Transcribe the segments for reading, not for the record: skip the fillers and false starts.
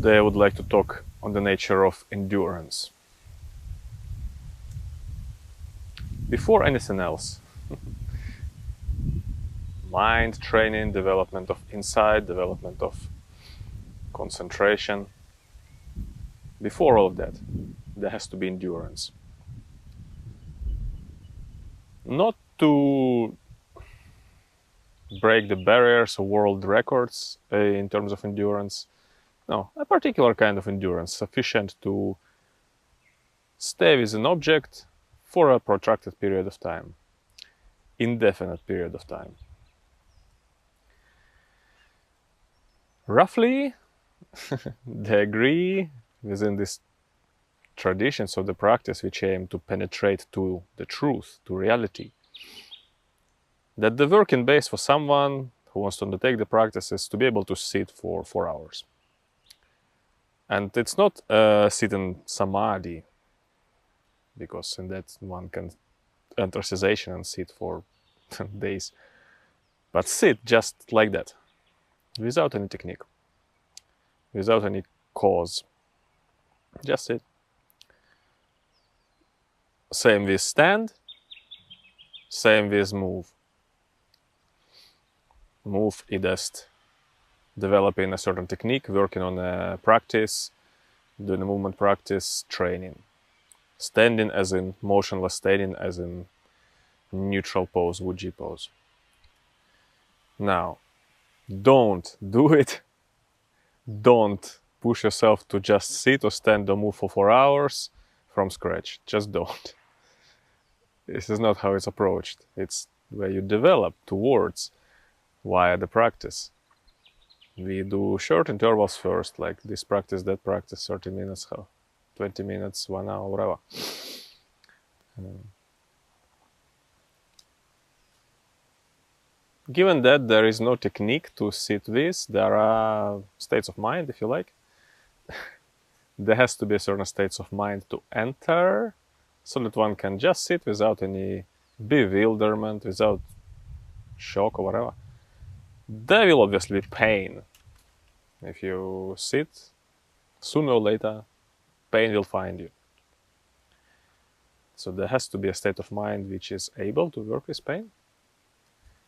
Today I would like to talk on the nature of endurance. Before anything else, mind training, development of insight, development of concentration. Before all of that, there has to be endurance. Not to break the barriers of world records in terms of endurance. No, a particular kind of endurance sufficient to stay with an object for a protracted period of time, indefinite period of time. Roughly, they agree within these traditions of the practice which aim to penetrate to the truth, to reality, that the working base for someone who wants to undertake the practice is to be able to sit for 4 hours. And it's not sit in samadhi, because in that one can enter cessation and sit for days, but sit just like that, without any technique, without any cause, just sit. Same with stand, same with move. Move is just developing a certain technique, working on a practice, doing a movement practice, training. Standing as in motionless, standing as in neutral pose, Wuji pose. Now, don't do it. Don't push yourself to just sit or stand or move for 4 hours from scratch. Just don't. This is not how it's approached. It's where you develop towards via the practice. We do short intervals first, like this practice, that practice, 30 minutes, 20 minutes, 1 hour, whatever. Given that there is no technique to sit with, there are states of mind, if you like. There has to be certain states of mind to enter, so that one can just sit without any bewilderment, without shock or whatever. There will obviously be pain. If you sit, sooner or later, pain will find you. So there has to be a state of mind which is able to work with pain.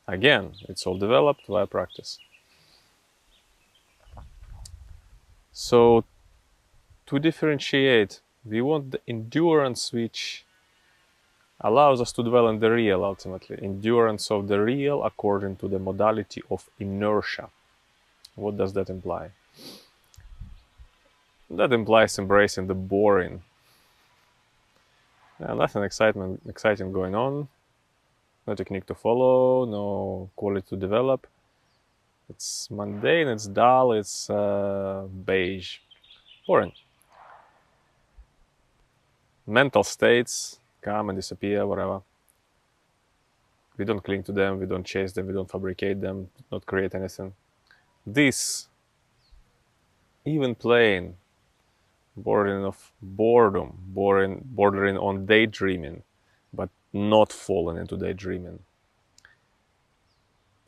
Again, it's all developed via practice. So, to differentiate, we want the endurance which allows us to dwell in the real, ultimately. Endurance of the real according to the modality of inertia. What does that imply? That implies embracing the boring. Nothing exciting going on. No technique to follow, no quality to develop. It's mundane, it's dull, it's beige. Boring. Mental states come and disappear, whatever. We don't cling to them, we don't chase them, we don't fabricate them, not create anything. This, even plain, bordering of boredom, bordering on daydreaming, but not falling into daydreaming,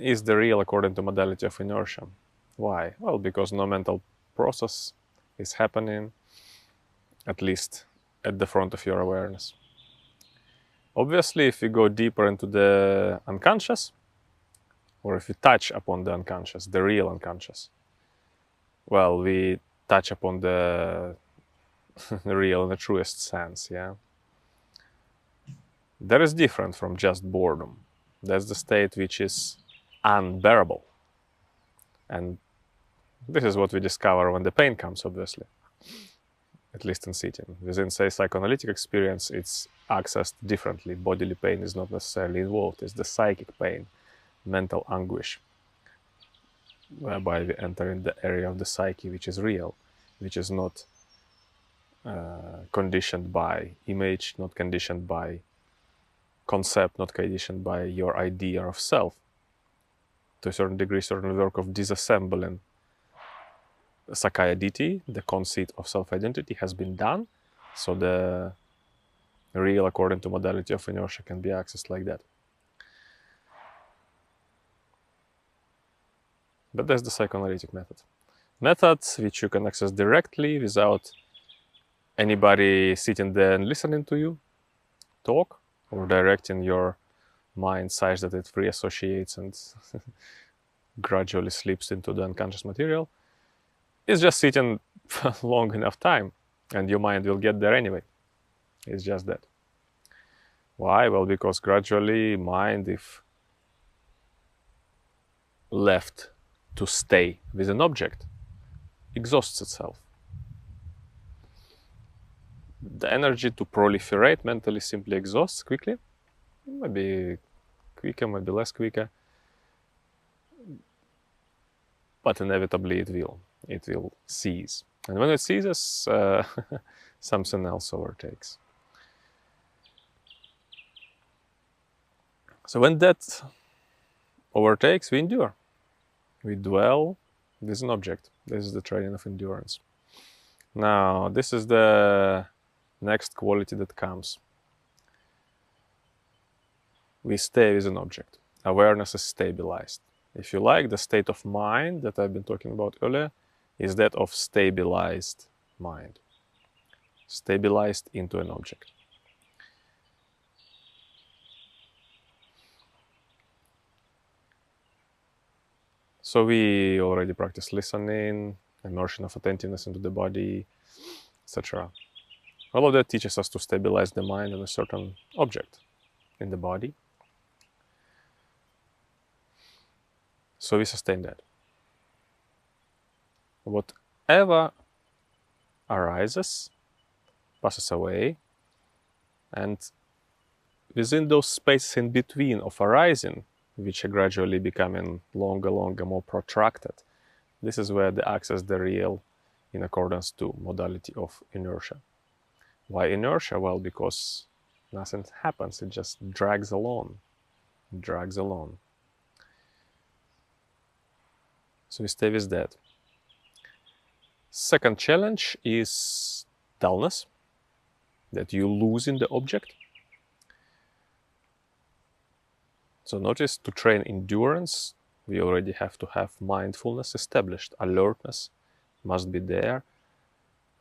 is the real according to modality of inertia. Why? Well, because no mental process is happening, at least at the front of your awareness. Obviously, if you go deeper into the unconscious, or if you touch upon the unconscious, the real unconscious, well, we touch upon the real in the truest sense, yeah? That is different from just boredom. That's the state which is unbearable. And this is what we discover when the pain comes, obviously. At least in sitting. Within, say, psychoanalytic experience, it's accessed differently. Bodily pain is not necessarily involved. It's the psychic pain, mental anguish, whereby we enter in the area of the psyche which is real, which is not conditioned by image, not conditioned by concept, not conditioned by your idea of self. To a certain degree, certain work of disassembling Sakaya-ditthi, the conceit of self-identity, has been done, so the real according to modality of inertia can be accessed like that. But that's the psychoanalytic method. methods which you can access directly without anybody sitting there and listening to you talk, or directing your mind such that it free associates and gradually slips into the unconscious material. It's just sitting long enough time and your mind will get there anyway. It's just that. Why? Well, because gradually mind, if left to stay with an object, exhausts itself. The energy to proliferate mentally simply exhausts quickly, maybe quicker, maybe less quicker, but inevitably it will cease. And when it ceases, something else overtakes. So when that overtakes, we endure. We dwell with an object. This is the training of endurance. Now, this is the next quality that comes. We stay with an object. Awareness is stabilized. If you like, the state of mind that I've been talking about earlier is that of stabilized mind. Stabilized into an object. So we already practice listening, immersion of attentiveness into the body, etc. All of that teaches us to stabilize the mind on a certain object in the body. So we sustain that. Whatever arises, passes away, and within those spaces in between of arising, which are gradually becoming longer, more protracted, this is where they access the real in accordance to modality of inertia. Why inertia? Well, because nothing happens, it just drags along, So we stay with that. Second challenge is dullness, that you lose in the object. So notice, to train endurance, we already have to have mindfulness established. Alertness must be there,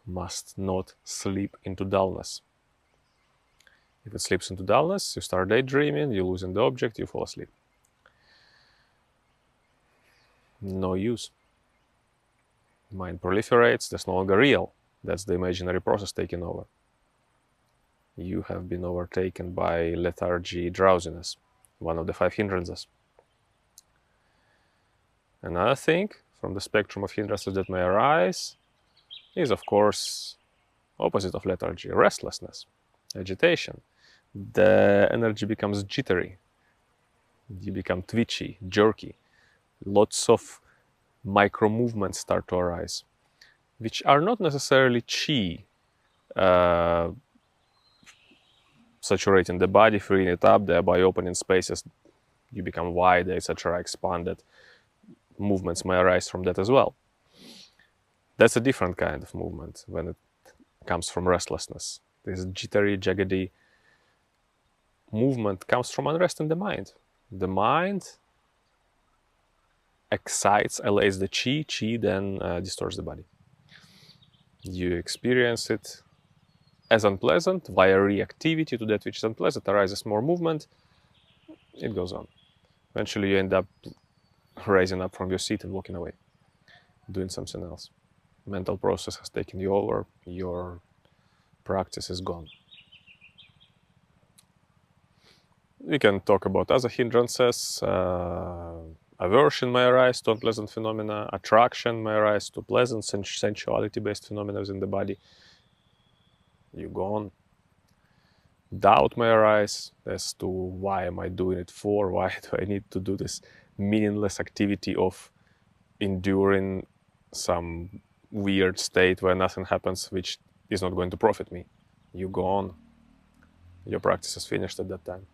must not slip into dullness. If it slips into dullness, you start daydreaming, you lose in the object, you fall asleep. No use. Mind proliferates, that's no longer real. That's the imaginary process taking over. You have been overtaken by lethargy, drowsiness, one of the 5 hindrances. Another thing from the spectrum of hindrances that may arise is, of course, opposite of lethargy, restlessness, agitation. The energy becomes jittery. You become twitchy, jerky. Lots of micro movements start to arise, which are not necessarily chi, saturating the body, freeing it up, thereby opening spaces. You become wider, etc., expanded. Movements may arise from that as well. That's a different kind of movement when it comes from restlessness. This jittery, jaggedy movement comes from unrest in the mind. The mind excites, allays the chi, chi then distorts the body. You experience it as unpleasant via reactivity to that which is unpleasant. Arises more movement, it goes on. Eventually you end up rising up from your seat and walking away, doing something else. Mental process has taken you over, your practice is gone. We can talk about other hindrances. Aversion may arise to unpleasant phenomena. Attraction may arise to pleasant sensuality-based phenomena within the body. You go on. Doubt may arise as to why am I doing it for? Why do I need to do this meaningless activity of enduring some weird state where nothing happens which is not going to profit me? You go on. Your practice is finished at that time.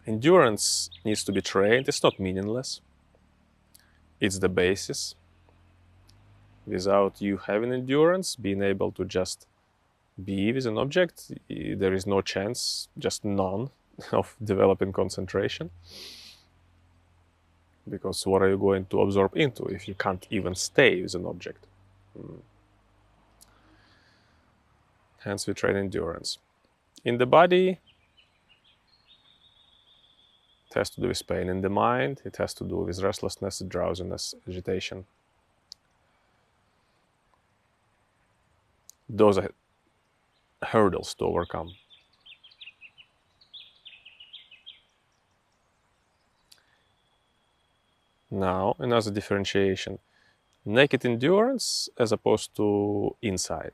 Endurance needs to be trained. It's not meaningless. It's the basis. Without you having endurance, being able to just be with an object, there is no chance, just none, of developing concentration. Because what are you going to absorb into if you can't even stay with an object? Hence we train endurance. In the body, it has to do with pain. In the mind, it has to do with restlessness, drowsiness, agitation. Those are hurdles to overcome. Now, another differentiation. Naked endurance as opposed to insight.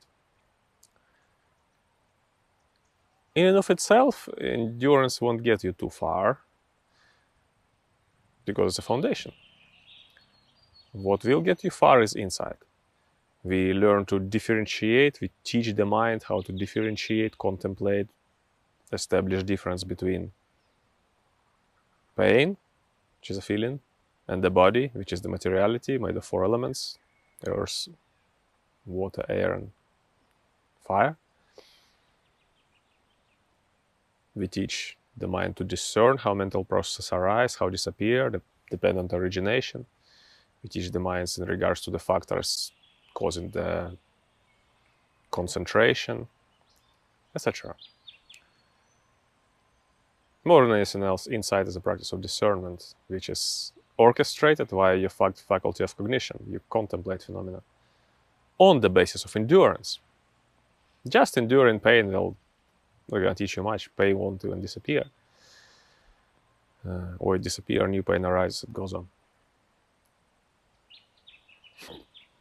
In and of itself, endurance won't get you too far because it's a foundation. What will get you far is insight. We learn to differentiate, we teach the mind how to differentiate, contemplate, establish difference between pain, which is a feeling, and the body, which is the materiality made of 4 elements: earth, water, air, and fire. We teach the mind to discern how mental processes arise, how disappear, the dependent origination. We teach the minds in regards to the factors causing the concentration, etc. More than anything else, insight is a practice of discernment, which is orchestrated via your faculty of cognition. You contemplate phenomena on the basis of endurance. Just enduring pain will not going to teach you much. Pain won't even disappear. Or it disappears, new pain arises, it goes on.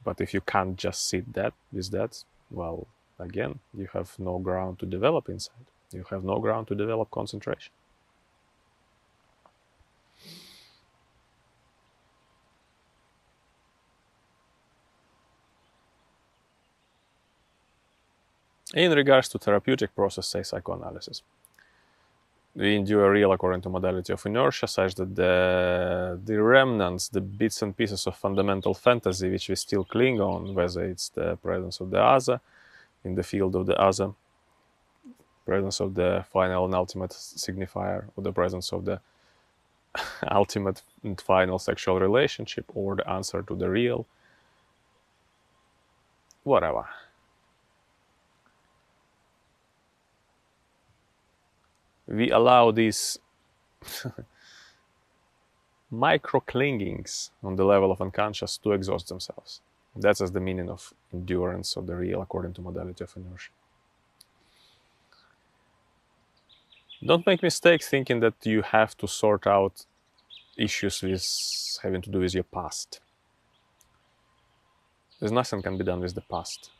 But if you can't just sit with that, well, again, you have no ground to develop insight. You have no ground to develop concentration. In regards to therapeutic process, say psychoanalysis, we endure real according to modality of inertia, such that the remnants, the bits and pieces of fundamental fantasy which we still cling on, whether it's the presence of the other in the field of the other, presence of the final and ultimate signifier, or the presence of the ultimate and final sexual relationship, or the answer to the real, whatever. We allow these micro-clingings on the level of unconscious to exhaust themselves. That's the meaning of endurance of the real according to modality of inertia. Don't make mistake thinking that you have to sort out issues with having to do with your past. There's nothing can be done with the past.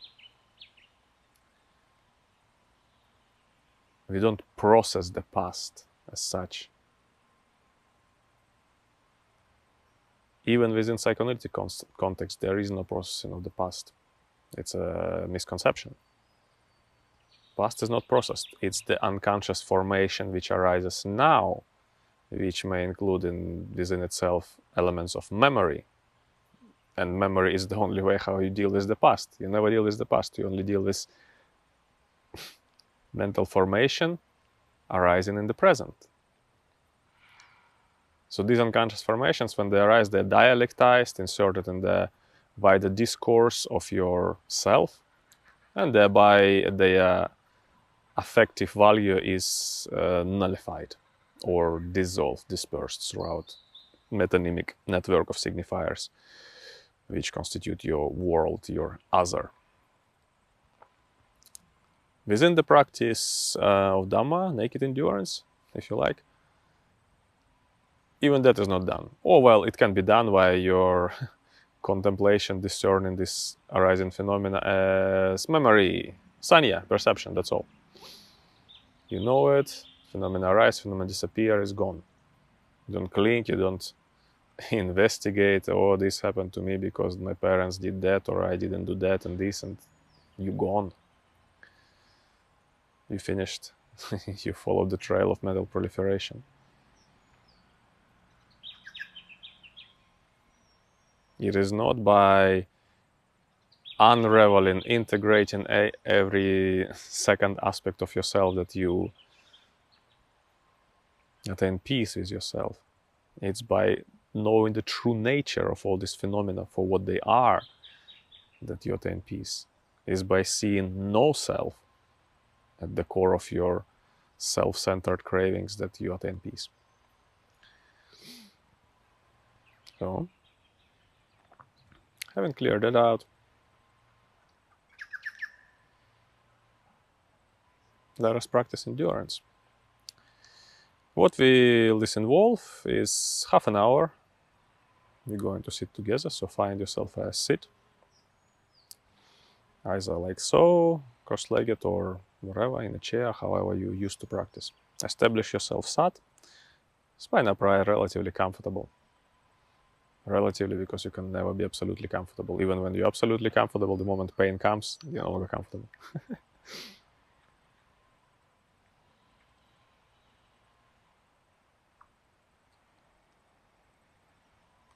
We don't process the past as such. Even within psychoanalytic context, there is no processing of the past. It's a misconception. Past is not processed. It's the unconscious formation which arises now, which may include within itself elements of memory. And memory is the only way how you deal with the past. You never deal with the past. You only deal with mental formation arising in the present. So these unconscious formations, when they arise, they're dialectized, inserted in the wider discourse of your self, and thereby their affective value is nullified or dissolved, dispersed throughout metonymic network of signifiers which constitute your world, your other. Within the practice of Dhamma, naked endurance, if you like, even that is not done. Or, well, it can be done via your contemplation, discerning this arising phenomena as memory, sanya, perception, that's all. You know it, phenomena arise, phenomena disappear, is gone. You don't cling, you don't investigate, oh, this happened to me because my parents did that, or I didn't do that and this, and you gone. You finished. You followed the trail of mental proliferation. It is not by unraveling, integrating every second aspect of yourself that you attain peace with yourself. It's by knowing the true nature of all these phenomena for what they are, that you attain peace, is by seeing no self at the core of your self-centered cravings, that you attain peace. So, having cleared that out, let us practice endurance. What will this involve is half an hour. We're going to sit together, so find yourself a sit, either like so, cross-legged, or wherever, in a chair, however you used to practice. Establish yourself sat, spine upright, relatively comfortable. Relatively, because you can never be absolutely comfortable. Even when you're absolutely comfortable, the moment pain comes, you're no longer comfortable.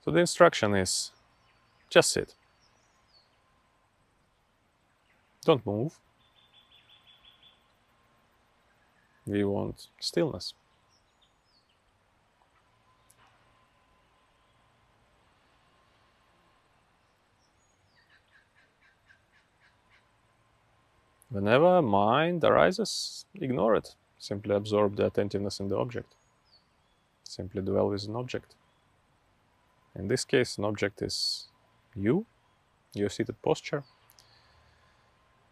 So the instruction is just sit. Don't move. We want stillness. Whenever mind arises, ignore it. Simply absorb the attentiveness in the object. Simply dwell with an object. In this case, an object is you, your seated posture.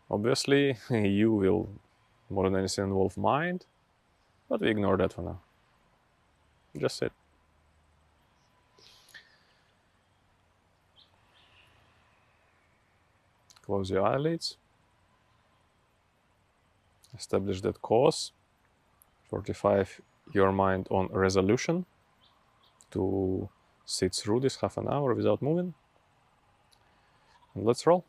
Obviously, you will more than anything involve mind, but we ignore that for now. Just sit. Close your eyelids. Establish that course. Fortify your mind on resolution to sit through this half an hour without moving. And let's roll.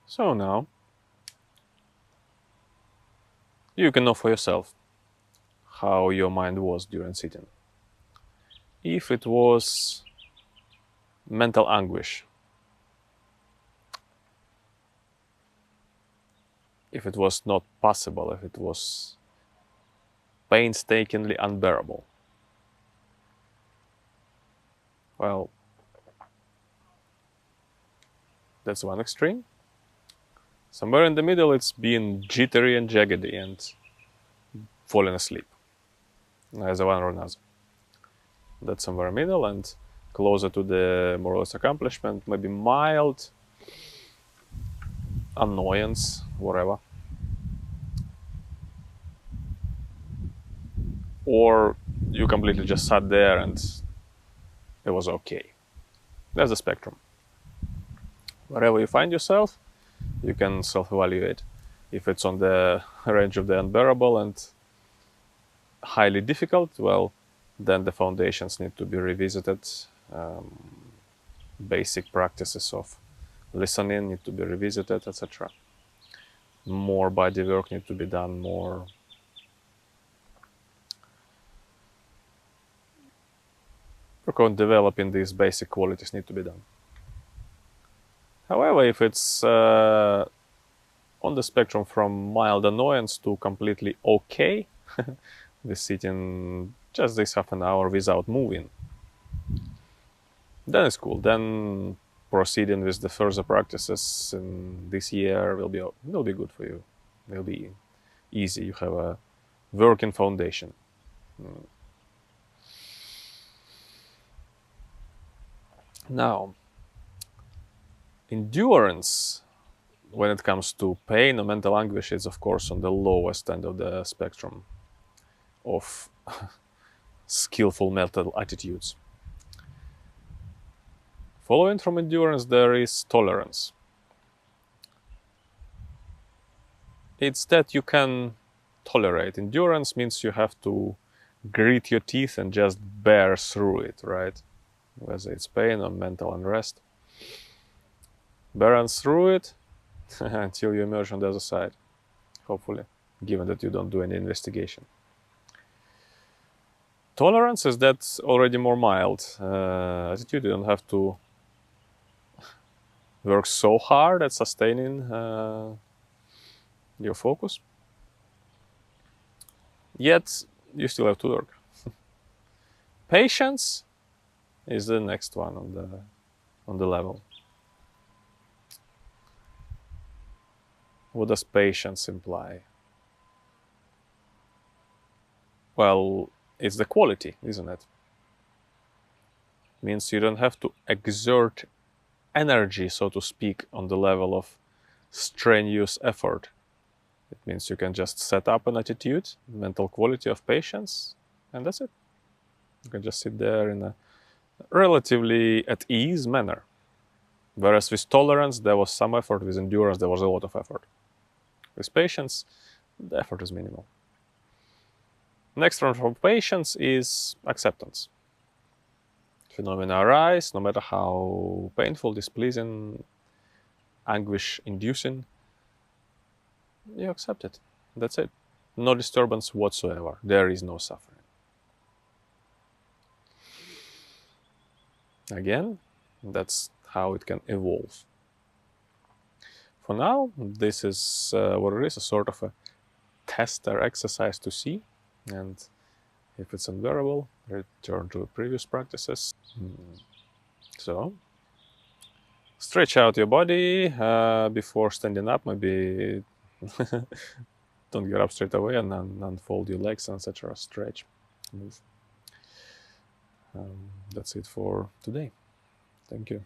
So now you can know for yourself how your mind was during sitting. If it was mental anguish, if it was not possible, if it was painstakingly unbearable, well, that's one extreme. Somewhere in the middle, it's being jittery and jaggedy and falling asleep, either one or another. That's somewhere in the middle, and closer to the more or less accomplishment, maybe mild annoyance, whatever. Or you completely just sat there and it was okay. There's a spectrum. Wherever you find yourself, you can self-evaluate. If it's on the range of the unbearable and highly difficult, well, then the foundations need to be revisited. Basic practices of listening need to be revisited, etc. More body work need to be done, more work on developing these basic qualities need to be done. However, if it's on the spectrum from mild annoyance to completely okay, with sitting just this half an hour without moving, then it's cool. Then proceeding with the further practices in this year will be good for you. Will be easy. You have a working foundation. Now, endurance, when it comes to pain or mental anguish, is of course on the lowest end of the spectrum of skillful mental attitudes. Following from endurance, there is tolerance. It's that you can tolerate. Endurance means you have to grit your teeth and just bear through it, right? Whether it's pain or mental unrest. Bear through it until you emerge on the other side, hopefully, given that you don't do any investigation. Tolerance is that already more mild attitude. You don't have to work so hard at sustaining your focus. Yet, you still have to work. Patience is the next one on the level. What does patience imply? Well, it's the quality, isn't it? It means you don't have to exert energy, so to speak, on the level of strenuous effort. It means you can just set up an attitude, mental quality of patience, and that's it. You can just sit there in a relatively at ease manner. Whereas with tolerance, there was some effort. With endurance, there was a lot of effort. With patience, the effort is minimal. Next one from patience is acceptance. Phenomena arise, no matter how painful, displeasing, anguish-inducing, you accept it. That's it. No disturbance whatsoever. There is no suffering. Again, that's how it can evolve. For now, this is what it is, a sort of a tester exercise to see. And if it's unbearable, return to previous practices. So, stretch out your body before standing up. Maybe don't get up straight away and unfold your legs, etc. Stretch, move. That's it for today. Thank you.